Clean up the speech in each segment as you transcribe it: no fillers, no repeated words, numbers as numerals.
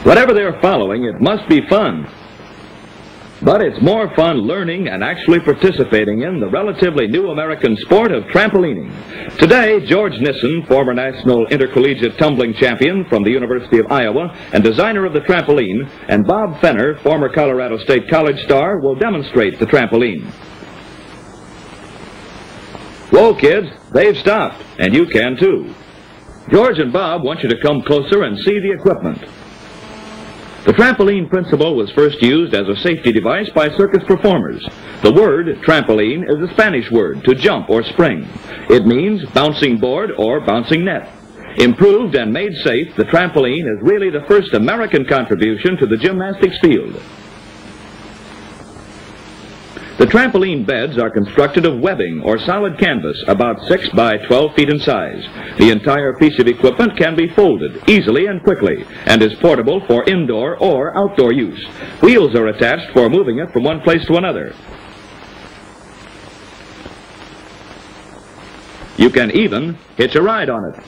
Whatever they're following, it must be fun. But it's more fun learning and actually participating in the relatively new American sport of trampolining. Today, George Nissen, former national intercollegiate tumbling champion from the University of Iowa and designer of the trampoline, and Bob Fenner, former Colorado State College star, will demonstrate the trampoline. Whoa, kids, they've stopped, and you can too. George and Bob want you to come closer and see the equipment. The trampoline principle was first used as a safety device by circus performers. The word trampoline is a Spanish word to jump or spring. It means bouncing board or bouncing net. Improved and made safe, the trampoline is really the first American contribution to the gymnastics field. The trampoline beds are constructed of webbing or solid canvas about 6 by 12 feet in size. The entire piece of equipment can be folded easily and quickly and is portable for indoor or outdoor use. Wheels are attached for moving it from one place to another. You can even hitch a ride on it.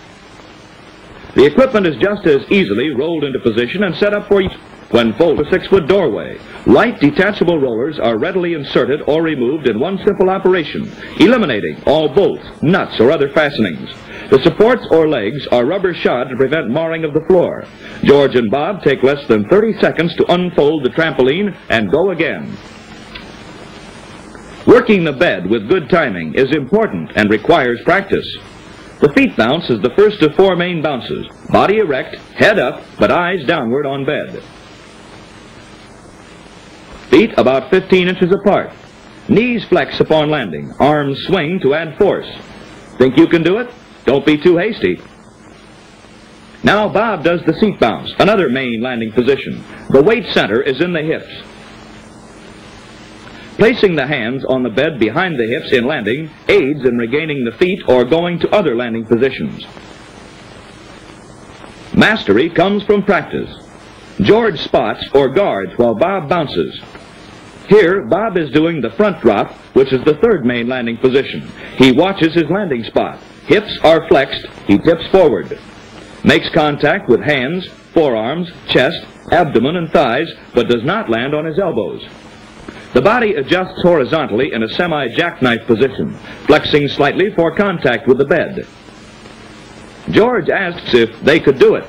The equipment is just as easily rolled into position and set up for use. When folded, a 6-foot doorway. Light detachable rollers are readily inserted or removed in one simple operation, eliminating all bolts, nuts, or other fastenings. The supports or legs are rubber shod to prevent marring of the floor. George and Bob take less than 30 seconds to unfold the trampoline and go again. Working the bed with good timing is important and requires practice. The feet bounce is the first of 4 main bounces. Body erect, head up, but eyes downward on bed. Feet about 15 inches apart. Knees flex upon landing. Arms swing to add force. Think you can do it? Don't be too hasty. Now Bob does the seat bounce, another main landing position. The weight center is in the hips. Placing the hands on the bed behind the hips in landing aids in regaining the feet or going to other landing positions. Mastery comes from practice. George spots or guards while Bob bounces. Here, Bob is doing the front drop, which is the 3rd main landing position. He watches his landing spot. Hips are flexed. He tips forward. Makes contact with hands, forearms, chest, abdomen, and thighs, but does not land on his elbows. The body adjusts horizontally in a semi-jackknife position, flexing slightly for contact with the bed. George asks if they could do it.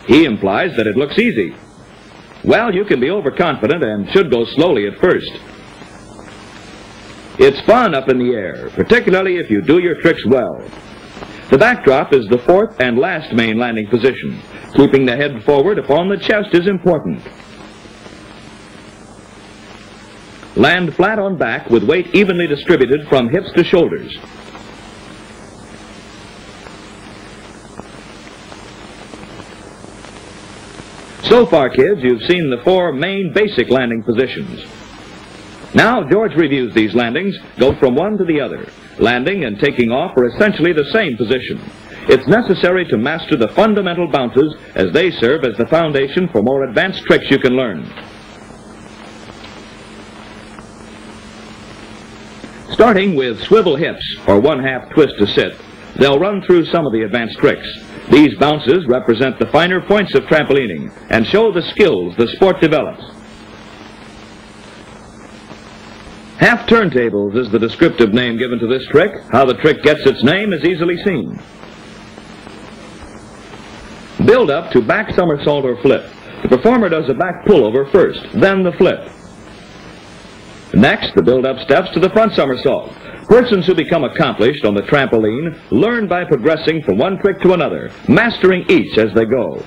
He implies that it looks easy. Well, you can be overconfident and should go slowly at first. It's fun up in the air, particularly if you do your tricks well. The backdrop is the 4th and last main landing position. Keeping the head forward upon the chest is important. Land flat on back with weight evenly distributed from hips to shoulders. So far, kids, you've seen the 4 main basic landing positions. Now, George reviews these landings, go from one to the other. Landing and taking off are essentially the same position. It's necessary to master the fundamental bounces as they serve as the foundation for more advanced tricks you can learn. Starting with swivel hips, or 1/2 twist to sit, they'll run through some of the advanced tricks. These bounces represent the finer points of trampolining and show the skills the sport develops. Half turntables is the descriptive name given to this trick. How the trick gets its name is easily seen. Build up to back somersault or flip. The performer does a back pullover first, then the flip. Next, the build-up steps to the front somersault. Persons who become accomplished on the trampoline learn by progressing from one trick to another, mastering each as they go.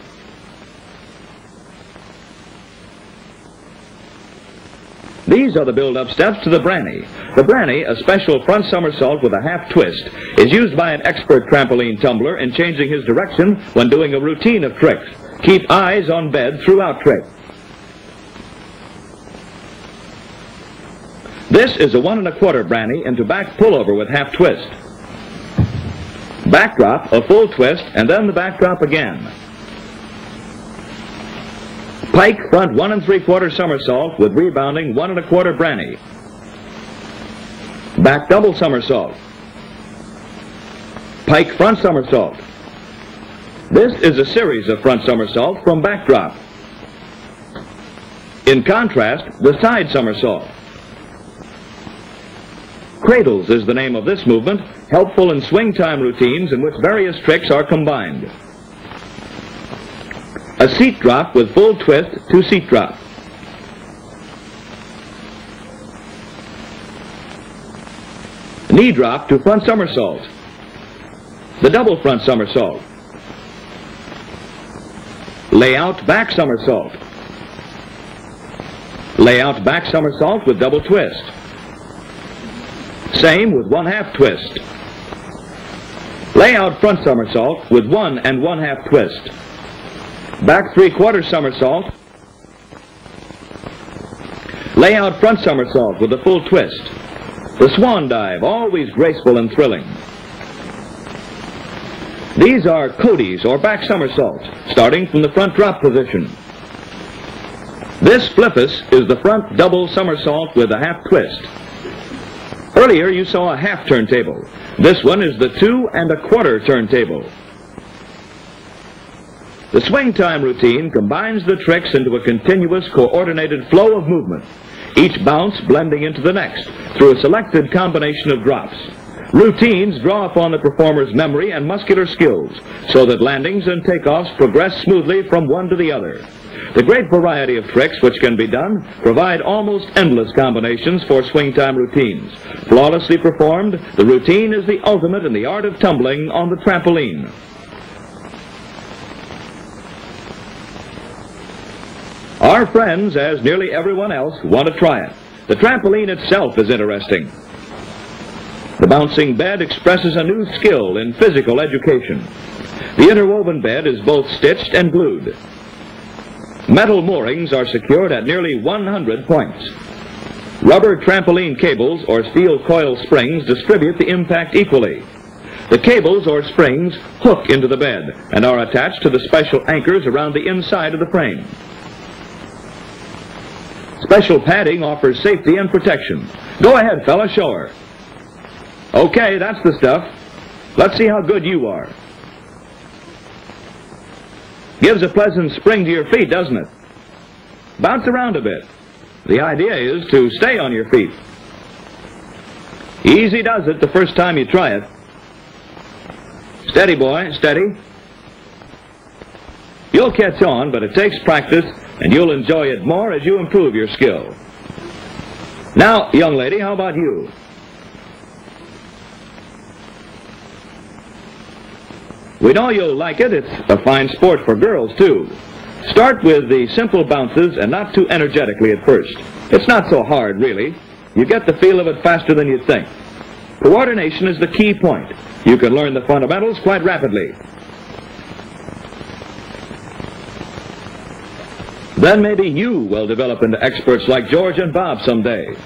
These are the build-up steps to the branny. The branny, a special front somersault with a half twist, is used by an expert trampoline tumbler in changing his direction when doing a routine of tricks. Keep eyes on bed throughout trick. This is a 1 1/4 branny into back pullover with half twist. Backdrop, a full twist, and then the backdrop again. Pike front 1 3/4 somersault with rebounding 1 1/4 branny. Back double somersault. Pike front somersault. This is a series of front somersaults from backdrop. In contrast, the side somersault. Cradles is the name of this movement, helpful in swing time routines in which various tricks are combined. A seat drop with full twist to seat drop. Knee drop to front somersault. The double front somersault. Layout back somersault. Layout back somersault with double twist. Same with 1/2 twist. Layout front somersault with 1 1/2 twist. Back 3/4 somersault. Layout front somersault with a full twist. The swan dive, always graceful and thrilling. These are Cody's or back somersaults, starting from the front drop position. This flippus is the front double somersault with a 1/2 twist. Earlier you saw a 1/2 turntable. This one is the 2 1/4 turntable. The swing time routine combines the tricks into a continuous, coordinated flow of movement, each bounce blending into the next through a selected combination of drops. Routines draw upon the performer's memory and muscular skills so that landings and takeoffs progress smoothly from one to the other. The great variety of tricks which can be done provide almost endless combinations for swing time routines. Flawlessly performed, the routine is the ultimate in the art of tumbling on the trampoline. Our friends, as nearly everyone else, want to try it. The trampoline itself is interesting. The bouncing bed expresses a new skill in physical education. The interwoven bed is both stitched and glued. Metal moorings are secured at nearly 100 points. Rubber trampoline cables or steel coil springs distribute the impact equally. The cables or springs hook into the bed and are attached to the special anchors around the inside of the frame. Special padding offers safety and protection. Go ahead, fella, show her. Okay, that's the stuff. Let's see how good you are. Gives a pleasant spring to your feet, doesn't it? Bounce around a bit. The idea is to stay on your feet. Easy does it the first time you try it. Steady, boy, steady. You'll catch on, but it takes practice, and you'll enjoy it more as you improve your skill. Now, young lady, how about you? We know you'll like it. It's a fine sport for girls, too. Start with the simple bounces and not too energetically at first. It's not so hard, really. You get the feel of it faster than you think. Coordination is the key point. You can learn the fundamentals quite rapidly. Then maybe you will develop into experts like George and Bob someday.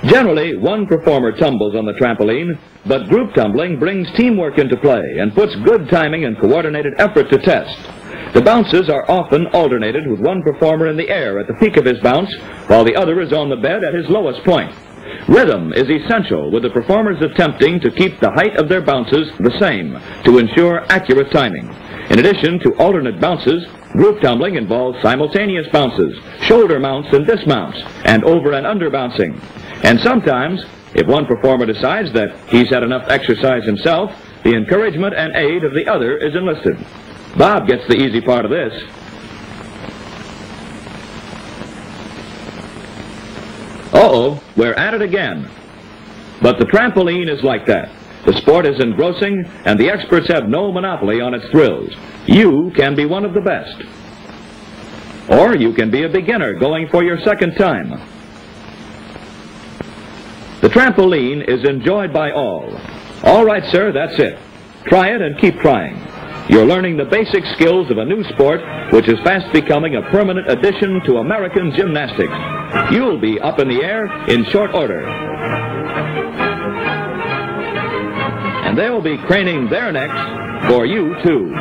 Generally, one performer tumbles on the trampoline, but group tumbling brings teamwork into play and puts good timing and coordinated effort to test. The bounces are often alternated with one performer in the air at the peak of his bounce, while the other is on the bed at his lowest point. Rhythm is essential, with the performers attempting to keep the height of their bounces the same to ensure accurate timing. In addition to alternate bounces, group tumbling involves simultaneous bounces, shoulder mounts and dismounts, and over and under bouncing. And sometimes, if one performer decides that he's had enough exercise himself, the encouragement and aid of the other is enlisted. Bob gets the easy part of this. Uh-oh, we're at it again. But the trampoline is like that. The sport is engrossing, and the experts have no monopoly on its thrills. You can be one of the best. Or you can be a beginner going for your second time. The trampoline is enjoyed by all. All right, sir, that's it. Try it and keep trying. You're learning the basic skills of a new sport which is fast becoming a permanent addition to American gymnastics. You'll be up in the air in short order. And they'll be craning their necks for you, too.